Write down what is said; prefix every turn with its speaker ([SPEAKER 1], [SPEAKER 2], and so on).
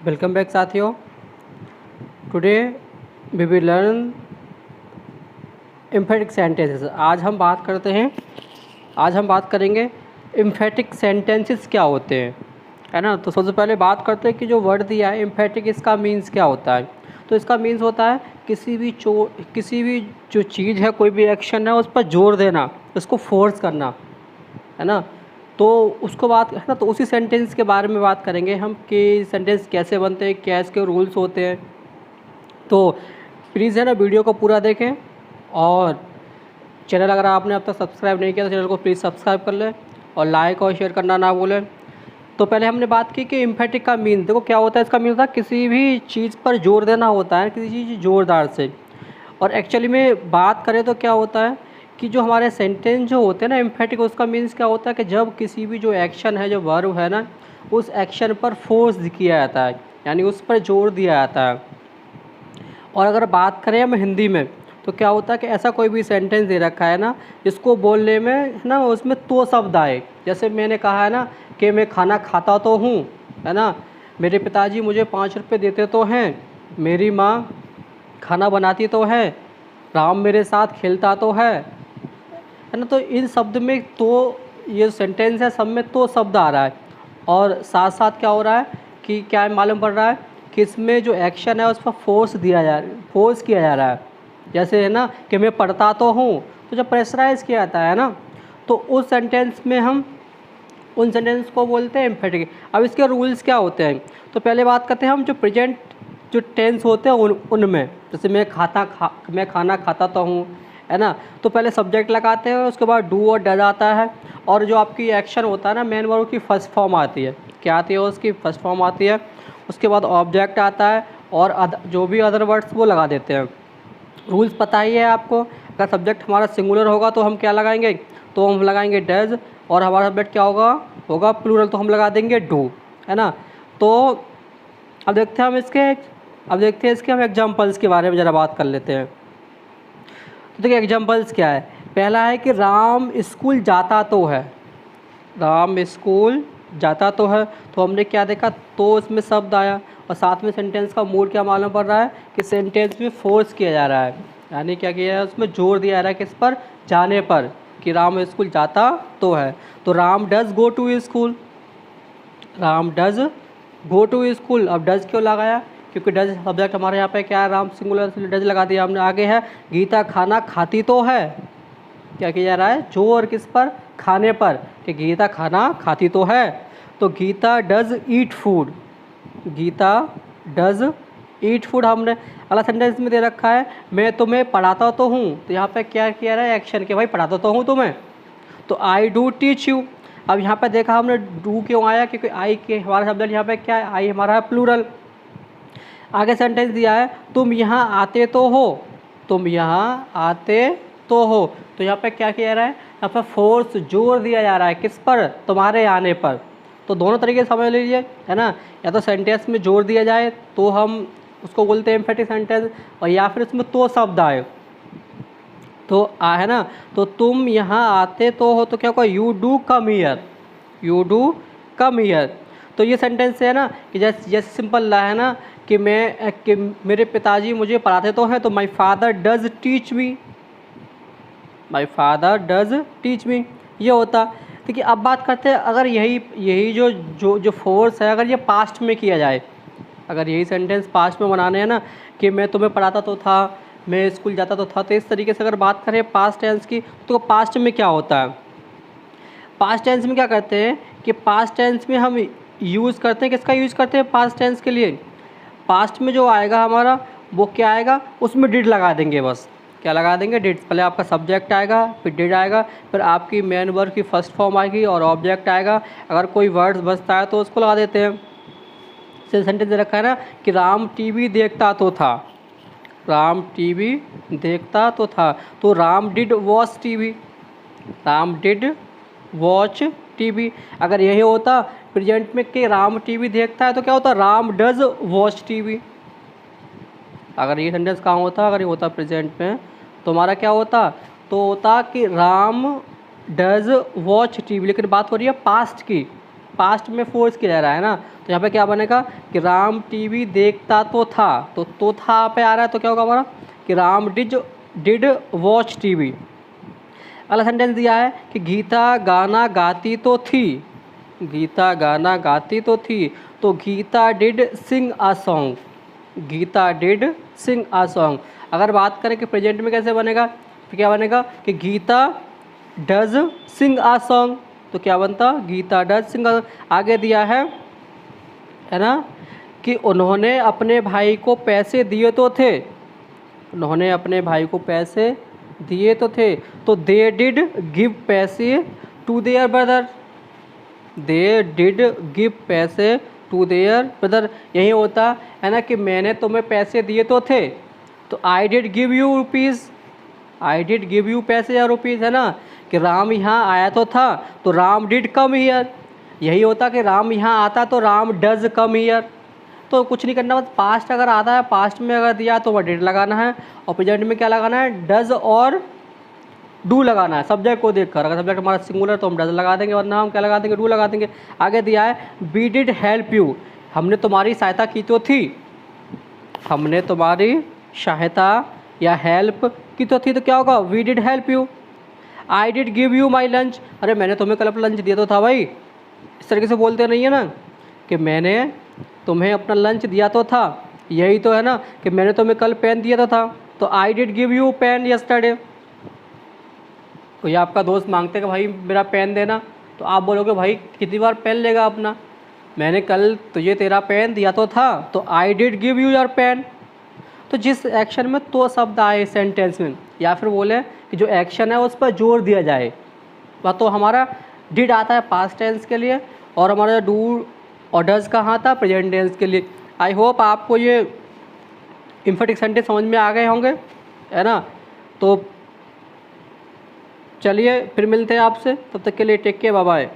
[SPEAKER 1] Welcome back साथियों। Today we will learn emphatic sentences. आज हम बात करेंगे एम्फेटिक सेंटेंसेस क्या होते हैं, है ना। तो सबसे पहले बात करते हैं कि जो वर्ड दिया है एम्फेटिक, इसका मीन्स क्या होता है। तो इसका मीन्स होता है किसी भी जो चीज़ है, कोई भी एक्शन है, उस पर जोर देना, उसको फोर्स करना, है ना। तो उसको बात है ना, तो उसी सेंटेंस के बारे में बात करेंगे हम कि सेंटेंस कैसे बनते हैं, क्या इसके रूल्स होते हैं। तो प्लीज़ है ना, वीडियो को पूरा देखें और चैनल अगर आपने अब तक सब्सक्राइब नहीं किया तो चैनल को प्लीज़ सब्सक्राइब कर लें और लाइक और शेयर करना ना भूलें। तो पहले हमने बात की कि एम्फेटिक का मीन देखो क्या होता है। इसका मीन होता है किसी भी चीज़ पर जोर देना होता है, किसी चीज़ ज़ोरदार से। और एक्चुअली में बात करें तो क्या होता है कि जो हमारे सेंटेंस जो होते हैं ना एम्फेटिक, उसका मीन्स क्या होता है कि जब किसी भी जो एक्शन है, जो वर्ब है ना, उस एक्शन पर फोर्स किया जाता है, यानी उस पर जोर दिया जाता है। और अगर बात करें हम हिंदी में तो क्या होता है कि ऐसा कोई भी सेंटेंस दे रखा है ना, जिसको बोलने में है ना उसमें तो शब्द आए। जैसे मैंने कहा है ना कि मैं खाना खाता तो हूँ, है ना, मेरे पिताजी मुझे 5 रुपये देते तो हैं, मेरी माँ खाना बनाती तो है, राम मेरे साथ खेलता तो है ना। तो इन शब्द में तो ये सेंटेंस है, सब में तो शब्द आ रहा है। और साथ साथ क्या हो रहा है कि क्या मालूम पड़ रहा है कि इसमें जो एक्शन है उस पर फोर्स किया जा रहा है। जैसे है ना कि मैं पढ़ता तो हूँ, तो जब प्रेशराइज किया जाता है ना, तो उस सेंटेंस में हम उन सेंटेंस को बोलते हैं एम्फेटिक। अब इसके रूल्स क्या होते हैं, तो पहले बात करते हैं हम जो प्रेजेंट जो टेंस होते हैं उनमें। जैसे मैं खाना खाता तो हूँ, है ना, तो पहले सब्जेक्ट लगाते हैं, उसके बाद डू और डज आता है। और जो आपकी एक्शन होता है ना, मेन वर्ब की फर्स्ट फॉर्म आती है। क्या आती है? उसकी फर्स्ट फॉर्म आती है। उसके बाद ऑब्जेक्ट आता है और जो भी अदर वर्ड्स वो लगा देते हैं। रूल्स पता ही है आपको। अगर सब्जेक्ट हमारा सिंगुलर होगा तो हम क्या लगाएंगे, तो हम लगाएंगे डज। और हमारा सब्जेक्ट क्या होगा प्लूरल, तो हम लगा देंगे डू, है ना। तो अब देखते हैं इसके हम एग्जांपल्स के बारे में ज़रा बात कर लेते हैं। तो देखिए एग्जांपल्स क्या है। पहला है कि राम स्कूल जाता तो है। राम स्कूल जाता तो है, तो हमने क्या देखा, तो इसमें शब्द आया और साथ में सेंटेंस का मूड क्या मालूम पड़ रहा है कि सेंटेंस में फोर्स किया जा रहा है, यानी क्या किया है, उसमें जोर दिया जा रहा है किस पर, जाने पर, कि राम स्कूल जाता तो है। तो Ram does go to school, Ram does go to school. अब डज क्यों लगाया, क्योंकि डज सब्जेक्ट हमारे यहाँ पे क्या है, राम सिंगुलर, डज लगा दिया हमने। आगे है गीता खाना खाती तो है। क्या किया जा रहा है, जोर किस पर, खाने पर, कि गीता खाना खाती तो है। तो Geeta does eat food, Geeta does eat food हमने अगला सेंटेंस में दे रखा है, मैं तुम्हें पढ़ाता तो हूँ। तो यहाँ पे क्या किया रहा है, एक्शन के, भाई पढ़ाता तो हूँ तुम्हें। तो आई डू टीच यू। अब यहाँ पे देखा हमने डू क्यों आया, क्योंकि आई के हमारा शब्द यहाँ पे क्या है, आई हमारा है प्लूरल। आगे सेंटेंस दिया है तुम यहाँ आते तो हो, तुम यहाँ आते तो हो। तो यहाँ पे क्या किया जा रहा है, यहाँ पर फोर्स जोर दिया जा रहा है किस पर, तुम्हारे आने पर। तो दोनों तरीके से समझ लीजिए, है ना। या तो सेंटेंस में जोर दिया जाए तो हम उसको बोलते हैं एम्फेटिक सेंटेंस, और या फिर उसमें तो शब्द आए तो है ना। तो तुम यहाँ आते तो हो, तो क्या होगा, you do come here, you do come here. तो ये सेंटेंस है ना कि जैसे सिंपल है ना कि मेरे पिताजी मुझे पढ़ाते तो हैं, तो my father does teach me, my father does teach me, ये होता। देखिए अब बात करते हैं, अगर यही जो फोर्स है, अगर ये पास्ट में किया जाए, अगर यही सेंटेंस पास्ट में बनाने हैं ना कि मैं तुम्हें पढ़ाता तो था, मैं स्कूल जाता तो था, तो इस तरीके से अगर बात करें पास्ट टेंस की, तो पास्ट में क्या होता है, पास्ट टेंस में क्या करते हैं कि पास्ट टेंस में हम यूज़ करते हैं, किसका यूज़ करते हैं पास्ट टेंस के लिए, पास्ट में जो आएगा हमारा वो क्या आएगा, उसमें डिड लगा देंगे। बस क्या लगा देंगे, डिड। पहले आपका सब्जेक्ट आएगा, फिर डिड आएगा, फिर आपकी मेन वर्ब की फर्स्ट फॉर्म आएगी और ऑब्जेक्ट आएगा। अगर कोई वर्ड्स बचता है तो उसको लगा देते हैं। सेंटेंस दे रखा है ना कि राम टीवी देखता तो था, राम टीवी देखता तो था, तो Ram did watch TV, Ram did watch TV. अगर यही होता प्रेजेंट में कि राम टीवी देखता है, तो क्या होता, राम डज वॉच टीवी। अगर ये सेंटेंस कहाँ होता, अगर ये होता प्रेजेंट में, तो हमारा क्या होता, तो होता कि राम डज वॉच टीवी। लेकिन बात हो रही है पास्ट की, पास्ट में फोर्स किया जा रहा है ना, तो यहाँ पे क्या बनेगा कि राम टीवी देखता तो था, तो था पे आ रहा है, तो क्या होगा हमारा कि राम डिड वॉच टीवी। अगला सेंटेंस दिया है कि गीता गाना गाती तो थी, गीता गाना गाती तो थी, तो Geeta did sing a song, Geeta did sing a song. अगर बात करें कि प्रेजेंट में कैसे बनेगा, तो क्या बनेगा कि Geeta does sing a song, तो क्या बनता गीता डज सिंग। आगे दिया है ना कि उन्होंने अपने भाई को पैसे दिए तो थे, उन्होंने अपने भाई को पैसे दिए तो थे, तो दे डिड गिव पैसे to their brother, they did give पैसे टू देयर ब्रदर। यही होता है ना कि मैंने तुम्हें पैसे दिए तो थे, तो I did give you rupees, I did give you पैसे या रुपीज़, है ना कि राम यहाँ आया तो था, तो राम डिड कम हियर। यही होता कि राम यहाँ आता तो राम डज कम हियर। तो कुछ नहीं करना, बस पास्ट अगर आता है, पास्ट में अगर दिया तो वह डिड लगाना है, और प्रेजेंट में क्या लगाना है डज और डू लगाना है सब्जेक्ट को देखकर। अगर सब्जेक्ट हमारा सिंगुलर तो हम डज लगा देंगे, वरना हम क्या लगा देंगे डू लगा देंगे। आगे दिया है वी डिड हेल्प यू, हमने तुम्हारी सहायता की तो थी, हमने तुम्हारी सहायता या हेल्प की तो थी, तो क्या होगा we did help you. I did give you my lunch, अरे मैंने तुम्हें कल अपना लंच दिया तो था भाई, इस तरीके से बोलते नहीं है ना कि मैंने तुम्हें अपना लंच दिया तो था, यही तो है ना कि मैंने तुम्हें कल पेन दिया तो था, तो I did give you pen yesterday. कोई आपका दोस्त मांगते कि भाई मेरा पेन देना, तो आप बोलोगे भाई कितनी बार पेन लेगा अपना, मैंने कल तुझे तेरा पेन दिया तो था, तो I did give you your pen. तो जिस एक्शन में तो शब्द आए सेंटेंस में, या फिर बोले कि जो एक्शन है उस पर जोर दिया जाए, वह तो हमारा डिड आता है पास्ट टेंस के लिए, और हमारा डू और डज कहाँ था प्रेजेंट टेंस के लिए। आई होप आपको ये इम्फेटिक सेंटेंस समझ में आ गए होंगे, है ना। तो चलिए फिर मिलते हैं आपसे, तब तक के लिए टेक केयर, बाय बाय।